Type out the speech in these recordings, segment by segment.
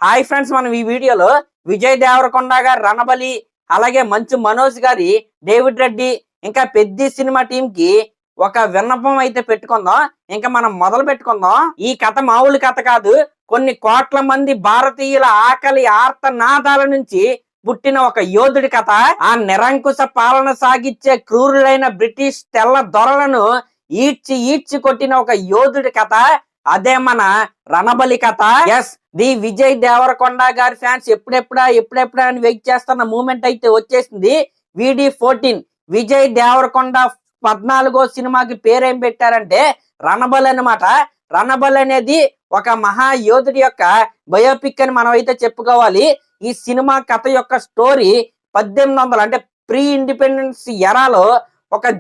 Hi friends, మనం ఈ వీడియోలో విజయ్ దేవరకొండ గారి రణబలి, అలాగే మంచు మనోజ్ గారి డేవిడ్ రెడ్డి, ఇంకా పెద్ది సినిమా టీం కి ఒక విన్నపం అయితే పెట్టుకుందాం. ఇంకా మనం మొదలు పెట్టుకుందాం. ఈ కథ మామూలు కథ కాదు. కొన్ని కోట్ల మంది భారతీయుల ఆకలి ఆర్తనాదాల నుంచి పుట్టిన ఒక యోధుడి కథ. ఆ నిరంకుశ పాలన సాగించే క్రూరులైన బ్రిటిష్ తెల్ల దొరలను ఈడ్చి కొట్టిన ఒక యోధుడి కథ. అదే మన రణబలి కథ. ఎస్, ది విజయ్ దేవరకొండ గారి ఫ్యాన్స్ ఎప్పుడెప్పుడా అని వెయిట్ చేస్తున్న మూమెంట్ అయితే వచ్చేసింది. VD14 విజయ్ దేవరకొండ 14వ సినిమాకి పేరేం పెట్టారంటే రణబలి అన్నమాట. రణబలి అనేది ఒక మహాయోధుడి యొక్క బయోపిక్ అని మనం అయితే చెప్పుకోవాలి. ఈ సినిమా కథ యొక్క స్టోరీ 1800 అంటే ప్రీ ఇండిపెండెన్స్ ఎరాలో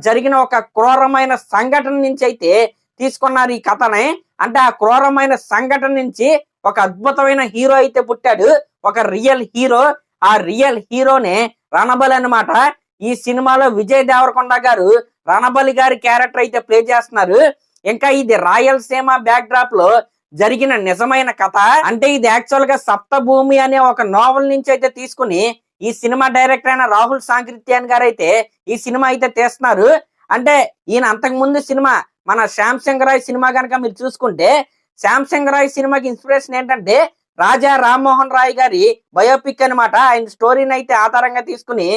జరిగిన ఒక క్రూరమైన సంఘటన నుంచి అయితే తీసుకున్నారు ఈ కథని. అంటే ఆ క్రూరమైన సంఘటన నుంచి ఒక అద్భుతమైన హీరో అయితే పుట్టాడు, ఒక రియల్ హీరో. ఆ రియల్ హీరోనే రణబలి అన్నమాట. ఈ సినిమాలో విజయ్ దేవరకొండ గారు రణబలి గారి క్యారెక్టర్ అయితే ప్లే చేస్తున్నారు. ఇంకా ఇది రాయలసీమ బ్యాక్ డ్రాప్ లో జరిగిన నిజమైన కథ. అంటే ఇది యాక్చువల్ గా సప్తభూమి అనే ఒక నోవెల్ నుంచి అయితే తీసుకుని ఈ సినిమా డైరెక్టర్ అయిన రాహుల్ సాంకృత్యాన్ గారు అయితే ఈ సినిమా అయితే తీస్తున్నారు. అంటే ఈయన అంతకు ముందు సినిమా మన శ్యామ్ సింగరాయ్ సినిమా కనుక మీరు చూసుకుంటే, శ్యామ్ సింగరాయ్ సినిమాకి ఇన్స్పిరేషన్ ఏంటంటే రాజా రామ్మోహన్ రాయ్ గారి బయోపిక్ అనమాట. ఆయన స్టోరీని అయితే ఆధారంగా తీసుకుని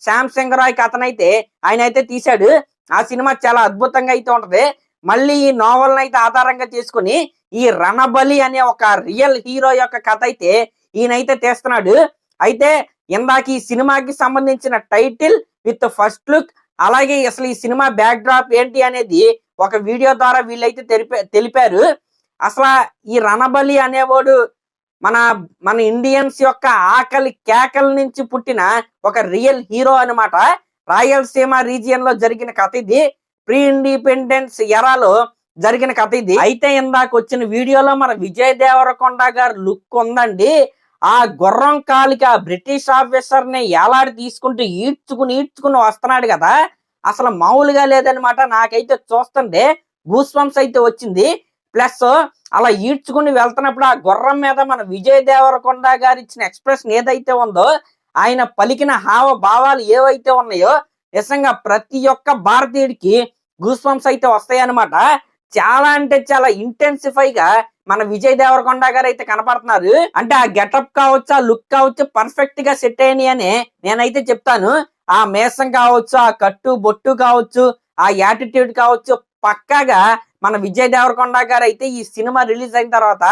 శ్యామ్ సింగరాయ్ కథనైతే ఆయన అయితే తీశాడు. ఆ సినిమా చాలా అద్భుతంగా అయితే ఉంటది. మళ్ళీ ఈ నోవెల్ అయితే ఆధారంగా చేసుకుని ఈ రణబలి అనే ఒక రియల్ హీరో యొక్క కథ అయితే ఈయనైతే తీస్తున్నాడు. అయితే ఇందాక ఈ సినిమాకి సంబంధించిన టైటిల్ విత్ ఫస్ట్ లుక్, అలాగే అసలు ఈ సినిమా బ్యాక్ డ్రాప్ ఏంటి అనేది ఒక వీడియో ద్వారా వీళ్ళైతే తెలిపారు. అసలు ఈ రణబలి అనేవాడు మన ఇండియన్స్ యొక్క ఆకలి కేకల నుంచి పుట్టిన ఒక రియల్ హీరో అనమాట. రాయలసీమ రీజియన్ లో జరిగిన కథ ఇది. ప్రీ ఇండిపెండెన్స్ ఎరాలో జరిగిన కథ ఇది. అయితే ఇందాక వచ్చిన వీడియోలో మన విజయ్ దేవరకొండ గారి లుక్ ఉందండి. ఆ గుర్రం కాలికి ఆ బ్రిటిష్ ఆఫీసర్ ని ఏలాడి తీసుకుంటూ ఈడ్చుకుని వస్తున్నాడు కదా, అసలు మామూలుగా లేదనమాట. నాకైతే చూస్తుంటే గూస్ బంప్స్ అయితే వచ్చింది. ప్లస్ అలా ఈడ్చుకుని వెళ్తున్నప్పుడు ఆ గుర్రం మీద మన విజయ్ దేవరకొండ గారు ఇచ్చిన ఎక్స్ప్రెషన్ ఏదైతే ఉందో, ఆయన పలికిన హావభావాలు ఏవైతే ఉన్నాయో, నిజంగా ప్రతి ఒక్క భారతీయుడికి గూస్ బంప్స్ అయితే వస్తాయి అనమాట. చాలా అంటే చాలా ఇంటెన్సిఫై గా మన విజయ్ దేవరకొండ గారు అయితే కనపడుతున్నారు. అంటే ఆ గెటప్ కావచ్చు, ఆ లుక్ కావచ్చు, పర్ఫెక్ట్ గా సెట్ అయ్యి అని నేనైతే చెప్తాను. ఆ మేసం కావచ్చు, ఆ కట్టు బొట్టు కావచ్చు, ఆ యాటిట్యూడ్ కావచ్చు, పక్కాగా మన విజయ్ దేవరకొండ గారు అయితే ఈ సినిమా రిలీజ్ అయిన తర్వాత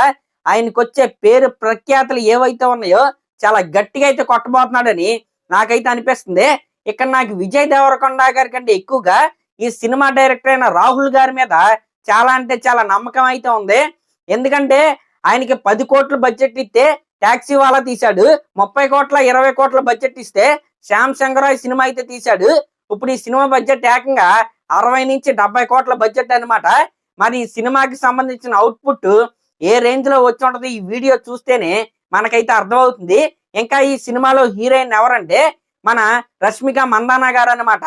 ఆయనకు వచ్చే పేరు ప్రఖ్యాతులు ఏవైతే ఉన్నాయో చాలా గట్టిగా అయితే కొట్టబోతున్నాడని నాకైతే అనిపిస్తుంది. ఇక్కడ నాకు విజయ్ దేవరకొండ గారి కంటే ఎక్కువగా ఈ సినిమా డైరెక్టర్ అయిన రాహుల్ గారి మీద చాలా అంటే చాలా నమ్మకం అయితే ఉంది. ఎందుకంటే ఆయనకి 10 కోట్ల బడ్జెట్ ఇస్తే టాక్సీ వాలా తీశాడు, 30 కోట్ల 20 కోట్ల బడ్జెట్ ఇస్తే శ్యామ్ సింగరాయ్ సినిమా అయితే తీశాడు. ఇప్పుడు ఈ సినిమా బడ్జెట్ ఏకంగా 60 నుంచి 70 కోట్ల బడ్జెట్ అనమాట. మరి ఈ సినిమాకి సంబంధించిన అవుట్పుట్ ఏ రేంజ్ లో వచ్చి ఉంటది ఈ వీడియో చూస్తేనే మనకైతే అర్థమవుతుంది. ఇంకా ఈ సినిమాలో హీరోయిన్ ఎవరంటే మన రష్మిక మందానా గారు అనమాట.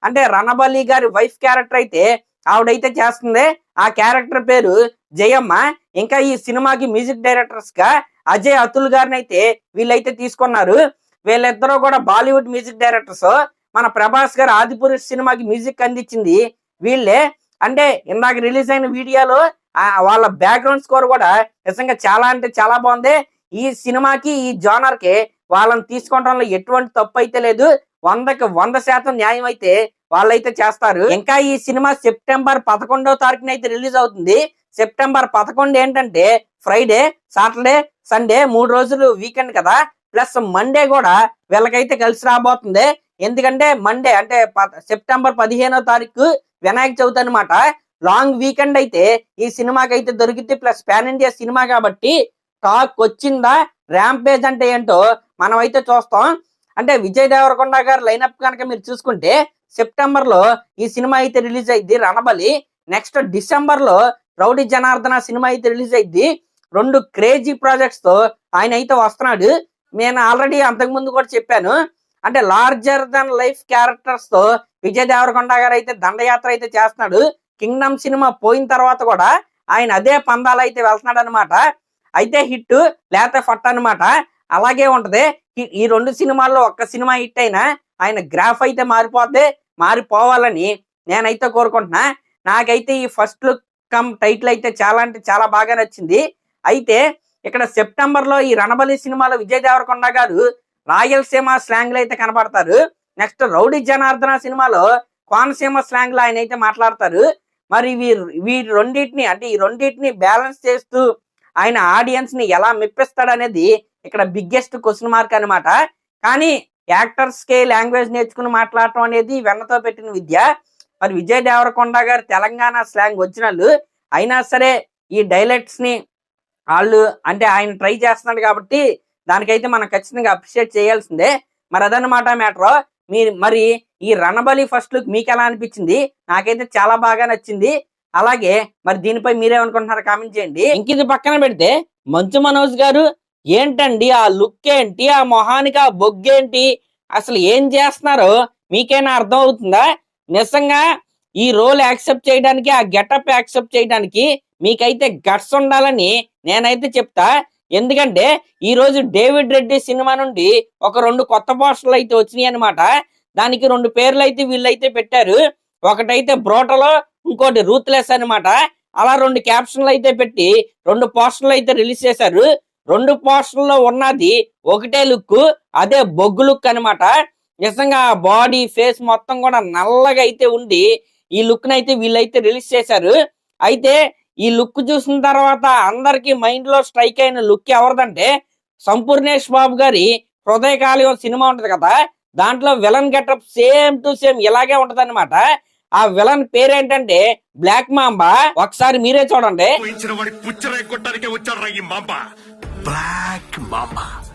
అంటే రణబలి గారి వైఫ్ క్యారెక్టర్ అయితే ఆవిడైతే చేస్తుంది. ఆ క్యారెక్టర్ పేరు జయమ్మ. ఇంకా ఈ సినిమాకి మ్యూజిక్ డైరెక్టర్స్ గా అజయ్ అతుల్ గారిని అయితే వీళ్ళైతే తీసుకున్నారు. వీళ్ళిద్దరూ కూడా బాలీవుడ్ మ్యూజిక్ డైరెక్టర్స్. మన ప్రభాస్ గారు ఆదిపురుష్ సినిమాకి మ్యూజిక్ అందించింది వీళ్ళే. అంటే ఇందాక రిలీజ్ అయిన వీడియోలో వాళ్ళ బ్యాక్గ్రౌండ్ స్కోర్ కూడా నిజంగా చాలా అంటే చాలా బాగుంది. ఈ సినిమాకి ఈ జోనర్ కి వాళ్ళని తీసుకోవడంలో ఎటువంటి తప్పు అయితే లేదు. 100కి 100% న్యాయం అయితే వాళ్ళైతే చేస్తారు. ఇంకా ఈ సినిమా సెప్టెంబర్ 11వ తారీఖున అయితే రిలీజ్ అవుతుంది. సెప్టెంబర్ 11 ఏంటంటే ఫ్రైడే, సాటర్డే, సండే 3 రోజులు వీకెండ్ కదా. ప్లస్ మండే కూడా వీళ్ళకైతే కలిసి రాబోతుంది. ఎందుకంటే మండే అంటే సెప్టెంబర్ 15వ తారీఖు వినాయక చవితి అనమాట. లాంగ్ వీకెండ్ అయితే ఈ సినిమాకి అయితే దొరికింది. ప్లస్ పాన్ ఇండియా సినిమా కాబట్టి టాక్ వచ్చిందా, ర్యాంపేజ్ అంటే ఏంటో మనం అయితే చూస్తాం. అంటే విజయ్ దేవరకొండ గారు లైనప్ కనుక మీరు చూసుకుంటే సెప్టెంబర్ లో ఈ సినిమా అయితే రిలీజ్ అయింది రణబలి. నెక్స్ట్ డిసెంబర్ లో రౌడీ జనార్దన సినిమా అయితే రిలీజ్ అయింది. 2 క్రేజీ ప్రాజెక్ట్స్ తో ఆయన అయితే వస్తున్నాడు. నేను ఆల్రెడీ అంతకుముందు కూడా చెప్పాను. అంటే లార్జర్ దన్ లైఫ్ క్యారెక్టర్స్ తో విజయ్ దేవరకొండ గారు అయితే దండయాత్ర అయితే చేస్తున్నాడు. కింగ్డమ్ సినిమా పోయిన తర్వాత కూడా ఆయన అదే పందాలు అయితే వెళ్తున్నాడు అనమాట. అయితే హిట్ లేకపోతే ఫట్ అనమాట. అలాగే ఉంటది. ఈ రెండు సినిమాల్లో ఒక్క సినిమా హిట్ అయినా ఆయన గ్రాఫ్ అయితే మారిపోవాలని నేనైతే కోరుకుంటున్నా. నాకైతే ఈ ఫస్ట్ లుక్ కమ్ టైటిల్ అయితే చాలా అంటే చాలా బాగా నచ్చింది. అయితే ఇక్కడ సెప్టెంబర్ లో ఈ రణబలి సినిమాలో విజయ్ దేవరకొండ గారు రాయలసీమ స్లాంగ్ లో అయితే కనబడతారు. నెక్స్ట్ రౌడీ జనార్దన సినిమాలో కోనసీమ స్లాంగ్ లో ఆయన అయితే మాట్లాడతారు. మరి వీరి రెండింటిని బ్యాలెన్స్ చేస్తూ ఆయన ఆడియన్స్ ని ఎలా మెప్పిస్తాడు అనేది ఇక్కడ బిగ్గెస్ట్ క్వశ్చన్ మార్క్ అనమాట. కానీ యాక్టర్స్ కి లాంగ్వేజ్ నేర్చుకుని మాట్లాడటం అనేది వెన్నతో పెట్టిన విద్య. మరి విజయ్ దేవరకొండ గారు తెలంగాణ స్లాంగ్ వచ్చినళ్ళు అయినా సరే ఈ డైలెక్ట్స్ ని వాళ్ళు అంటే ఆయన ట్రై చేస్తున్నాడు కాబట్టి దానికైతే మనం ఖచ్చితంగా అప్రిషియేట్ చేయాల్సిందే. మరి అదనమాట మ్యాటర్. మరి ఈ రణబలి ఫస్ట్ లుక్ మీకు ఎలా అనిపించింది? నాకైతే చాలా బాగా నచ్చింది. అలాగే మరి దీనిపై మీరేమనుకుంటున్నారు కామెంట్ చేయండి. ఇంక ఇది పక్కన పెడితే మంచు మనోజ్ గారు ఏంటండి ఆ లుక్ ఏంటి, ఆ మొహానికి ఆ బొగ్గేంటి, అసలు ఏం చేస్తున్నారో మీకైనా అర్థం అవుతుందా? నిజంగా ఈ రోల్ యాక్సెప్ట్ చేయడానికి, ఆ గెటప్ యాక్సెప్ట్ చేయడానికి మీకైతే గట్స్ ఉండాలని నేనైతే చెప్తా. ఎందుకంటే ఈ రోజు డేవిడ్ రెడ్డి సినిమా నుండి ఒక 2 కొత్త పోస్టర్లు అయితే వచ్చినాయి అనమాట. దానికి 2 పేర్లు అయితే వీళ్ళైతే పెట్టారు. ఒకటైతే బ్రోటలో, ఇంకోటి రూత్లెస్ అనమాట. అలా 2 క్యాప్షన్లు అయితే పెట్టి 2 పోస్టర్లు అయితే రిలీజ్ చేశారు. 2 పోస్టర్లో ఉన్నది ఒకటే లుక్, అదే బొగ్గు లుక్ అనమాట. నిజంగా బాడీ ఫేస్ మొత్తం కూడా నల్లగా అయితే ఉండి ఈ లుక్ నైతే వీళ్ళైతే రిలీజ్ చేశారు. అయితే ఈ లుక్ చూసిన తర్వాత అందరికి మైండ్ లో స్ట్రైక్ అయిన లుక్ ఎవరిదంటే సంపూర్ణేష్ బాబు గారి హృదయకాళి సినిమా ఉంటది కదా, దాంట్లో villain getup same to same ఇలాగే ఉంటది అనమాట. ఆ విలన్ పేరేంటంటే బ్లాక్ మాంబా. ఒకసారి మీరే చూడండి.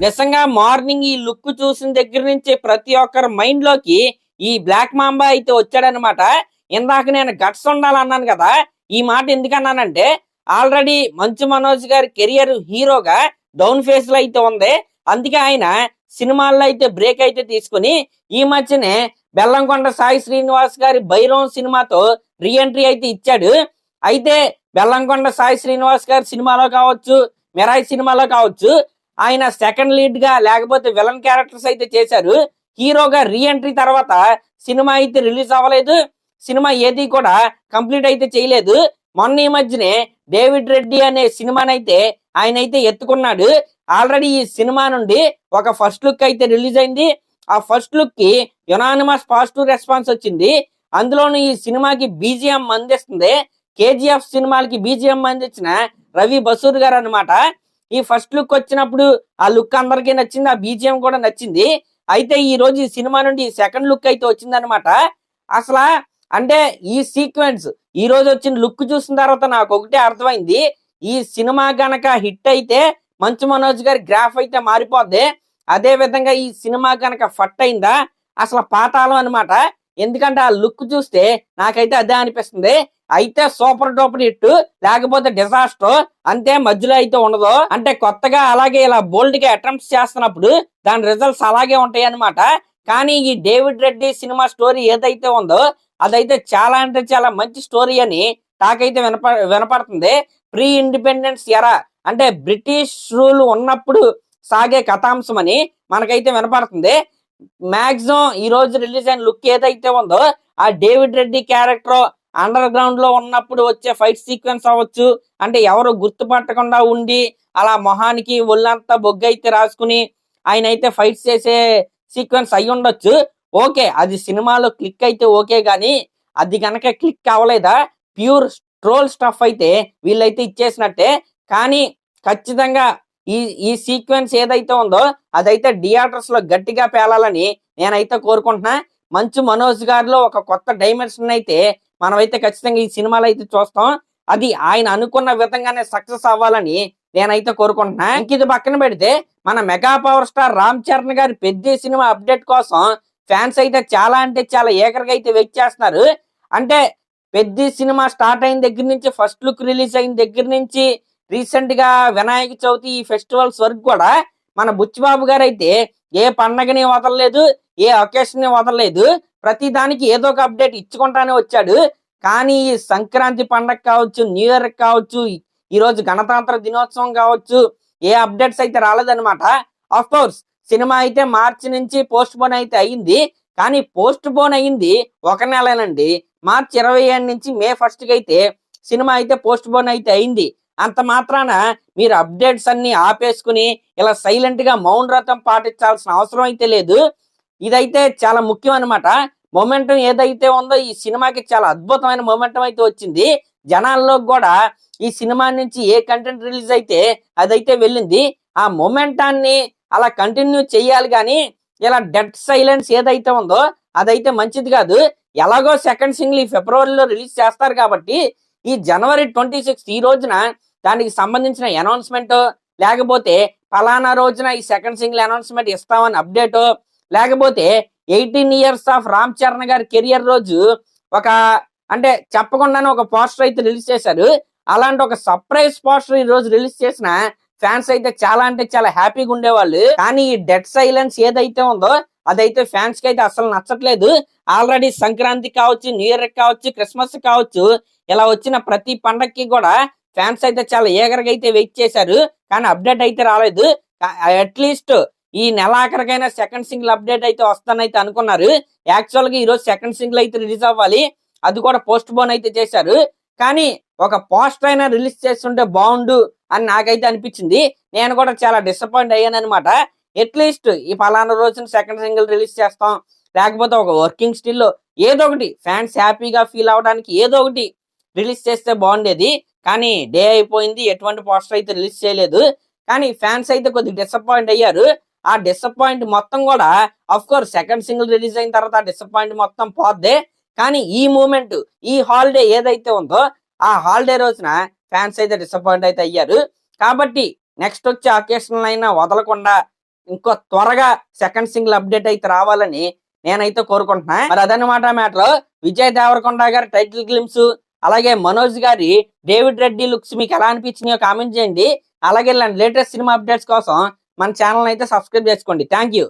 నిజంగా మార్నింగ్ ఈ లుక్ చూసిన దగ్గర నుంచి ప్రతి ఒక్కరి మైండ్ లోకి ఈ బ్లాక్ మాంబా అయితే వచ్చాడనమాట. ఇందాక నేను గట్స్ ఉండాలన్నాను కదా, ఈ మాట ఎందుకన్నానంటే ఆల్రెడీ మంచు మనోజ్ గారి కెరియర్ హీరోగా డౌన్ ఫేస్ లో అయితే ఉంది. అందుకే ఆయన సినిమాల్లో అయితే బ్రేక్ అయితే తీసుకుని ఈ మధ్యనే బెల్లంకొండ సాయి శ్రీనివాస్ గారి భైరవం సినిమాతో రీఎంట్రీ అయితే ఇచ్చాడు. అయితే బెల్లంకొండ సాయి శ్రీనివాస్ గారి సినిమాలో కావచ్చు, మెరాయి సినిమాలో కావచ్చు ఆయన సెకండ్ లీడ్ గా లేకపోతే విలన్ క్యారెక్టర్స్ అయితే చేశారు. హీరోగా రీఎంట్రీ తర్వాత సినిమా అయితే రిలీజ్ అవ్వలేదు, సినిమా ఏది కూడా కంప్లీట్ అయితే చేయలేదు. మొన్న ఈ మధ్యనే డేవిడ్ రెడ్డి అనే సినిమానైతే ఆయన అయితే ఎత్తుకున్నాడు. ఆల్రెడీ ఈ సినిమా నుండి ఒక ఫస్ట్ లుక్ అయితే రిలీజ్ అయింది. ఆ ఫస్ట్ లుక్ కి యునానిమస్ పాజిటివ్ రెస్పాన్స్ వచ్చింది. అందులోనూ ఈ సినిమాకి బీజిఎం అందిస్తుంది కేజీఎఫ్ సినిమాలకి బీజిఎం అందించిన రవి బసూర్ గారు అనమాట. ఈ ఫస్ట్ లుక్ వచ్చినప్పుడు ఆ లుక్ అందరికీ నచ్చింది, ఆ బీజిఎం కూడా నచ్చింది. అయితే ఈ రోజు ఈ సినిమా నుండి సెకండ్ లుక్ అయితే వచ్చింది అనమాట. అసలు అంటే ఈ సీక్వెన్స్ ఈ రోజు వచ్చిన లుక్ చూసిన తర్వాత నాకు ఒకటే అర్థమైంది, ఈ సినిమా గనక హిట్ అయితే మంచు మనోజ్ గారి గ్రాఫ్ అయితే మారిపోద్ది. అదే విధంగా ఈ సినిమా గనక ఫట్ అయిందా అసలు పాతాళం అనమాట. ఎందుకంటే ఆ లుక్ చూస్తే నాకైతే అదే అనిపిస్తుంది. అయితే సూపర్ డూపర్ హిట్ లేకపోతే డిజాస్టర్ అంతే, మధ్యలో అయితే ఉండదు. అంటే కొత్తగా అలాగే ఇలా బోల్డ్ గా అటెంప్ట్స్ చేస్తున్నప్పుడు దాని రిజల్ట్స్ అలాగే ఉంటాయి అనమాట. కానీ ఈ డేవిడ్ రెడ్డి సినిమా స్టోరీ ఏదైతే ఉందో అదైతే చాలా అంటే చాలా మంచి స్టోరీ అని నాకైతే వినపడుతుంది. ప్రీ ఇండిపెండెన్స్ ఎరా అంటే బ్రిటిష్ రూల్ ఉన్నప్పుడు సాగే కథాంశం అని మనకైతే వినపడుతుంది. మాక్సిమం ఈ రోజు రిలీజ్ అయిన లుక్ ఏదైతే ఉందో ఆ David Reddy character under ground లో ఉన్నప్పుడు వచ్చే ఫైట్ సీక్వెన్స్ అవ్వచ్చు, అంటే ఎవరు గుర్తుపట్టకుండా ఉండి అలా మొహానికి ఒళ్ళంతా బొగ్గు అయితే రాసుకుని ఆయన అయితే ఫైట్స్ చేసే సీక్వెన్స్ అయి ఉండొచ్చు. ఓకే, అది సినిమాలో క్లిక్ అయితే ఓకే, కానీ అది కనుక క్లిక్ అవ్వలేదా ప్యూర్ ట్రోల్ స్టఫ్ అయితే వీళ్ళైతే ఇచ్చేసినట్టే. కానీ ఖచ్చితంగా ఈ సీక్వెన్స్ ఏదైతే ఉందో అదైతే థియేటర్స్ లో గట్టిగా పేలాలని నేనైతే కోరుకుంటున్నా. మంచు మనోజ్ గారిలో ఒక కొత్త డైమెన్షన్ అయితే మనమైతే ఖచ్చితంగా ఈ సినిమాలో అయితే చూస్తాం. అది ఆయన అనుకున్న విధంగానే సక్సెస్ అవ్వాలని నేనైతే కోరుకుంటున్నా. ఇంక ఇది పక్కన పెడితే మన mega power star Ram Charan గారి పెద్ద సినిమా అప్డేట్ కోసం ఫ్యాన్స్ అయితే చాలా అంటే చాలా ఏకరగా అయితే వెయిట్ చేస్తున్నారు. అంటే పెద్ద సినిమా స్టార్ట్ అయిన దగ్గర నుంచి, ఫస్ట్ లుక్ రిలీజ్ అయిన దగ్గర నుంచి రీసెంట్ గా వినాయక చవితి ఈ ఫెస్టివల్స్ వరకు కూడా మన బుచ్చిబాబు గారు అయితే ఏ పండగని వదలలేదు, ఏ ఒకేషన్ ని వదలలేదు. ప్రతి దానికి ఏదో ఒక అప్డేట్ ఇచ్చుకుంటానే వచ్చాడు. కానీ ఈ సంక్రాంతి పండగ కావచ్చు, న్యూ ఇయర్ కావచ్చు, ఈ రోజు గణతంత్ర దినోత్సవం కావచ్చు, ఏ అప్డేట్స్ అయితే రాలేదన్నమాట. ఆఫ్ కోర్స్ సినిమా అయితే మార్చి నుంచి పోస్ట్ పోన్ అయితే అయ్యింది. కానీ పోస్ట్ పోన్ అయ్యింది 1 నెలేనండి. మార్చి 27 నుంచి మే 1 కి అయితే సినిమా అయితే పోస్ట్ పోన్ అయితే అయింది. అంత మాత్రాన మీరు అప్డేట్స్ అన్ని ఆపేసుకుని ఇలా సైలెంట్ గా మౌన వ్రతం పాటించాల్సిన అవసరం అయితే లేదు. ఇదైతే చాలా ముఖ్యం అన్నమాట. మొమెంటం ఏదైతే ఉందో ఈ సినిమాకి చాలా అద్భుతమైన మొమెంటం అయితే వచ్చింది. జనాల్లో కూడా ఈ సినిమా నుంచి ఏ కంటెంట్ రిలీజ్ అయితే అదైతే వెళ్ళింది. ఆ మొమెంటాన్ని అలా కంటిన్యూ చేయాలి కానీ ఇలా డెడ్ సైలెన్స్ ఏదైతే ఉందో అదైతే మంచిది కాదు. ఎలాగో సెకండ్ సింగిల్ ఈ ఫిబ్రవరిలో రిలీజ్ చేస్తారు కాబట్టి ఈ జనవరి 26 ఈ రోజున దానికి సంబంధించిన అనౌన్స్మెంట్, లేకపోతే ఫలానా రోజున ఈ సెకండ్ సింగిల్ అనౌన్స్మెంట్ ఇస్తామని అప్డేట్, లేకపోతే 18 ఇయర్స్ ఆఫ్ రామ్ చరణ్ గారి కెరియర్ రోజు ఒక అంటే చెప్పకుండానే ఒక పోస్టర్ అయితే రిలీజ్ చేశారు. అలాంటి ఒక సర్ప్రైజ్ పోస్టర్ ఈ రోజు రిలీజ్ చేసిన ఫ్యాన్స్ అయితే చాలా అంటే చాలా హ్యాపీగా ఉండేవాళ్ళు. కానీ ఈ డెడ్ సైలెన్స్ ఏదైతే ఉందో అదైతే ఫ్యాన్స్ కి అయితే అసలు నచ్చట్లేదు. ఆల్రెడీ సంక్రాంతి కావచ్చు, న్యూ ఇయర్ కావచ్చు, క్రిస్మస్ కావచ్చు, ఇలా వచ్చిన ప్రతి పండక్కి కూడా ఫ్యాన్స్ అయితే చాలా ఏగరగా అయితే వెయిట్ చేశారు. కానీ అప్డేట్ అయితే రాలేదు. అట్లీస్ట్ ఈ నెలాఖరికైనా సెకండ్ సింగిల్ అప్డేట్ అయితే వస్తానైతే అనుకున్నారు. యాక్చువల్ గా ఈ రోజు సెకండ్ సింగిల్ అయితే రిలీజ్ అవ్వాలి, అది కూడా పోస్ట్ పోన్ అయితే చేశారు. కానీ ఒక పోస్టర్ అయినా రిలీజ్ చేస్తుంటే బాగుండు అని నాకైతే అనిపించింది. నేను కూడా చాలా డిసప్పాయింట్ అయ్యాను అనమాట. అట్లీస్ట్ ఈ పలానా రోజున సెకండ్ సింగిల్ రిలీజ్ చేస్తాం, లేకపోతే ఒక వర్కింగ్ స్టిల్ ఏదో ఒకటి ఫ్యాన్స్ హ్యాపీగా ఫీల్ అవడానికి ఏదో ఒకటి రిలీజ్ చేస్తే బాగుండేది. కానీ డే అయిపోయింది, ఎటువంటి పోస్టర్ అయితే రిలీజ్ చేయలేదు. కానీ ఫ్యాన్స్ అయితే కొద్దిగా డిసప్పాయింట్ అయ్యారు. ఆ డిసప్పాయింట్ మొత్తం కూడా of course second single release అయిన తర్వాత ఆ డిసప్పాయింట్ మొత్తం పోద్దే. కానీ ఈ మూమెంట్, ఈ హాలిడే ఏదైతే ఉందో ఆ హాలిడే రోజున ఫ్యాన్స్ అయితే డిసప్పాయింట్ అయితే అయ్యారు. కాబట్టి నెక్స్ట్ వచ్చే అకేషన్ అయినా వదలకుండా ఇంకో త్వరగా సెకండ్ సింగిల్ అప్డేట్ అయితే రావాలని నేనైతే కోరుకుంటున్నా. మరి అదనమాట మ్యాటర్. విజయ్ దేవరకొండ గారి టైటిల్ గ్లిమ్స్, అలాగే మనోజ్ గారి డేవిడ్ రెడ్డి లుక్స్ మీకు ఎలా అనిపించినాయో కామెంట్ చేయండి. అలాగే ఇలాంటి లేటెస్ట్ సినిమా అప్డేట్స్ కోసం మన ఛానల్ అయితే సబ్స్క్రైబ్ చేసుకోండి. Thank you.